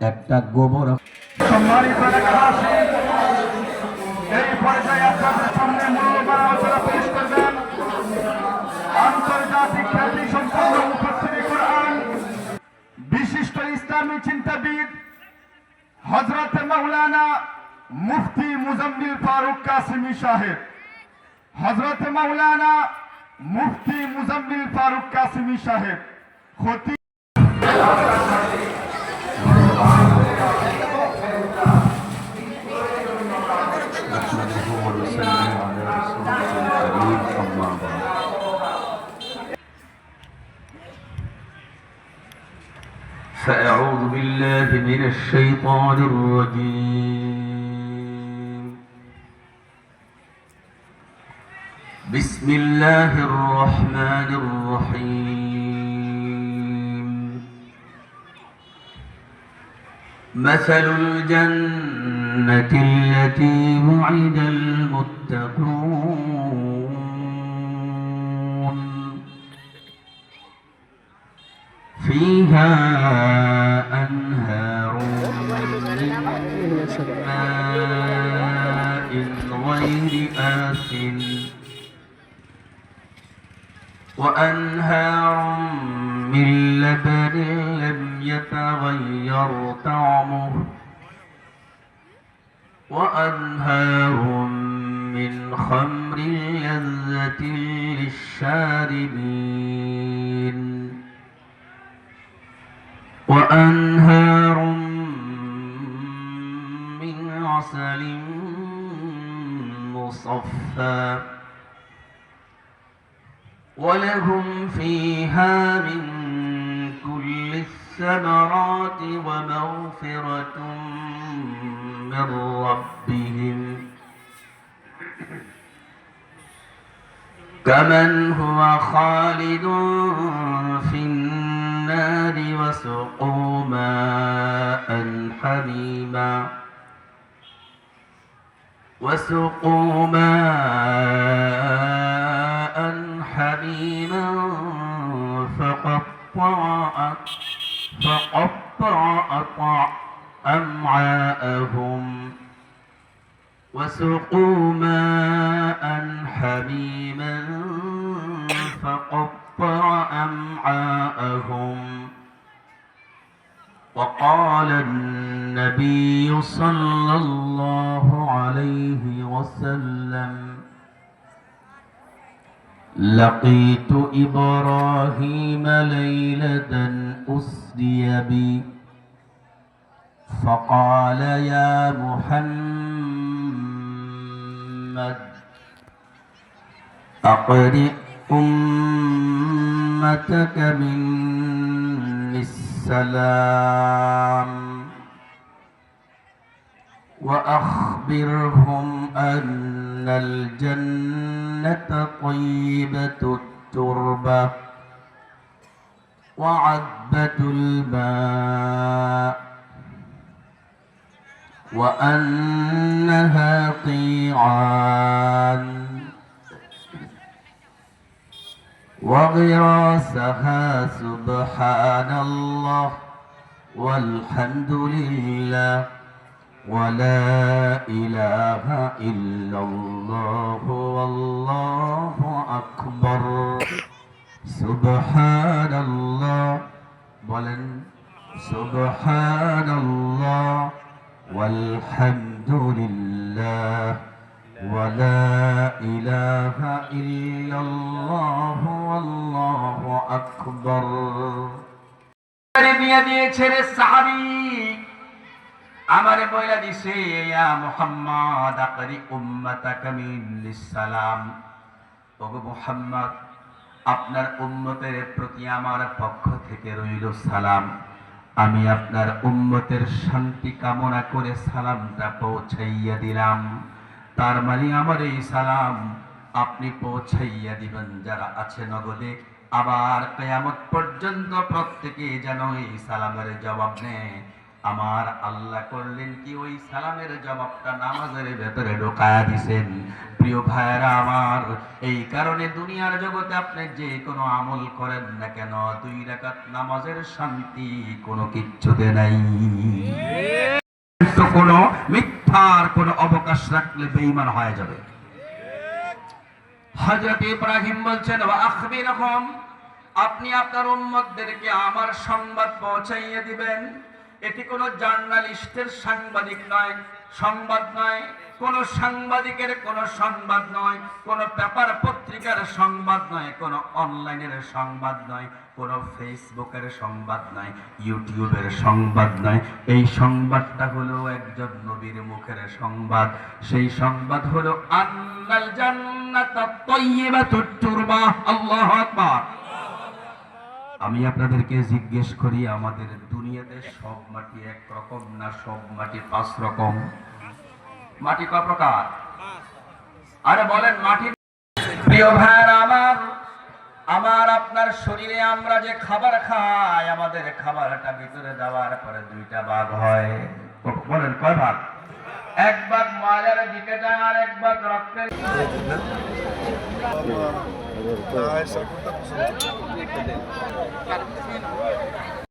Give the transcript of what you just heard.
একটা গোবর সম্মানিত এলাকাবাসী, এই পর্যায়ে আপনাদের সামনে মূল্যবান আলোচনা পেশ করবেন আন্তর্জাতিক খ্যাতি সম্পন্ন মুফাসসিরে কুরআন, বিশিষ্ট ইসলামী চিন্তাবিদ হযরত মাওলানা মুফতি মুজাম্মিল ফারুক কাসেমী সাহেব। হযরত মাওলানা মুফতি মুজাম্মিল ফারুক কাসেমী সাহেব খতিব। فأعوذ بالله من الشيطان الرجيم. بسم الله الرحمن الرحيم. مثل الجنة التي وعد المتقون فيها أنهار من ماء غير آسن وأنهار من لبن لم يتغير طعمه وأنهار من خمر لذة للشاربين وأنهار من عسل مصفى ولهم فيها من كل الثمرات ومغفرة من ربهم كمن هو خالد في النار وسقوا ماء حميما فقطع أمعاءهم وسقوا ماء حميما فقطع أمعاءهم وقال النبي صلى الله عليه وسلم لقيت إبراهيم ليلة أسري بي فقال يا محمد أقرئ أمتك مني السلام وأخبرهم أن الجنة طيبة التربة وعذبة الماء وأنها قيعان وغراسها سبحان الله والحمد لله ولا إله إلا الله والله أكبر سبحان الله بلن سبحان الله والحمد لله ولا إله إلا الله والله أكبر. আমারে বইলা দিছে ইয়া মুহাম্মদ আকরি উম্মাতাকা মিনিস সালাম। ওগো মুহাম্মদ, আপনার উম্মতের প্রতি আমার পক্ষ থেকে রইল সালাম। আমি আপনার উম্মতের শান্তি কামনা করে সালামটা পৌঁছাইয়া দিলাম। তার মানে আমার এই সালাম আপনি পৌঁছাইয়া দিবেন যারা আছে নগদে, আবার কিয়ামত পর্যন্ত প্রত্যেকে যেন এই সালামের জবাব নেয়। আমার আল্লাহ করলেন কি ওই সালামের জবাবটা নামাজের ভেতরে ঢোকায়া দিছেন। প্রিয় ভাইয়েরা আমার, এই কারণে দুনিয়ার জগতে আপনি যে কোনো আমল করেন না কেন, 2 রাকাত নামাজের শান্তি কোনো কিচ্ছুতে নাই। তো কোনো মিথ্যার কোনো অবকাশ রাখলে বেঈমান হয়ে যাবে। হযরত ইব্রাহিম বলছেন, ওয়া আখবিরহুম, আপনি আপনার উম্মতদেরকে আমার সংবাদ পৌঁছাইয়ে দিবেন। এটি কোনো জার্নালিস্টের সাংবাদিক নয়, সংবাদ নয়, কোন সাংবাদিকের কোন সংবাদ নয়, কোন পেপার পত্রিকার সংবাদ নয়, কোন অনলাইনের সংবাদ নয়, কোন ফেসবুকের সংবাদ নয়, ইউটিউবের সংবাদ নয়। এই সংবাদটা হলো একজন নবীর মুখের সংবাদ। সেই সংবাদ হলো আন্নাল জান্নাতা তাইয়্যিবাতুত তুরবা। আল্লাহু আকবার। আমি আপনাদেরকে জিজ্ঞেস করি, আমাদের দুনিয়াতে সব মাটি এক রকম না সব মাটি 5 রকম? মাটি কয় প্রকার? আরে বলেন মাটি। প্রিয় ভাইরা আমার, আমার আপনার শরীরে আমরা যে খাবার খাই, আমাদের খাবারটা ভিতরে যাওয়ার পরে 2টা ভাগ হয়। বলেন কয় ভাগ? এক ভাগ ময়লার দিকে যায় আর এক ভাগ রক্তের।